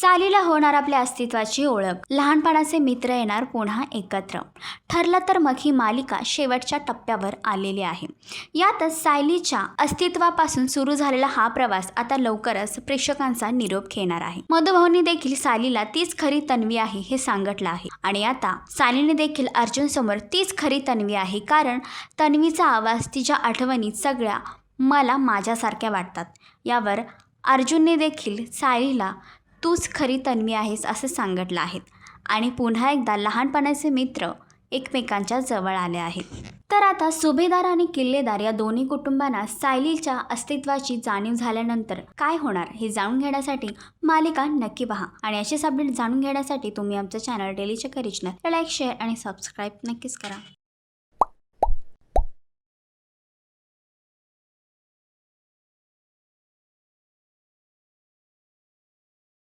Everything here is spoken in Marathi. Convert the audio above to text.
सालीला होणार आपल्या अस्तित्वाची ओळख, लहानपणाचे मित्र येणार पुन्हा एकत्र. ठरलं तर मग ही मालिका शेवटच्या टप्प्यावर आलेली आहे. यातच सायलीच्या अस्तित्वापासून सुरू झालेला हा प्रवास आता लवकरच प्रेक्षकांचा निरोप घेणार आहे. मधुभाऊंनी देखील सालीला तीच खरी तन्वी आहे हे सांगितलं आहे आणि आता सालीने देखील अर्जुन समोर तीच खरी तन्वी आहे, कारण तन्वीचा आवाज, तिच्या आठवणी सगळ्या मला माझ्यासारख्या वाटतात. यावर अर्जुनने देखील सायलीला तूच खरी तन्वी आहेस असं सांगितलं आहे आणि पुन्हा एकदा लहानपणाचे मित्र एकमेकांच्या जवळ आले आहेत. तर आता सुभेदार आणि किल्लेदार या दोन्ही कुटुंबांना सायलीच्या अस्तित्वाची जाणीव झाल्यानंतर काय होणार हे जाणून घेण्यासाठी मालिका नक्की पहा आणि असेच अपडेट जाणून घेण्यासाठी तुम्ही आमचं चॅनल डेली चक्कर रिजनल लाईक, शेअर आणि सबस्क्राईब नक्कीच करा.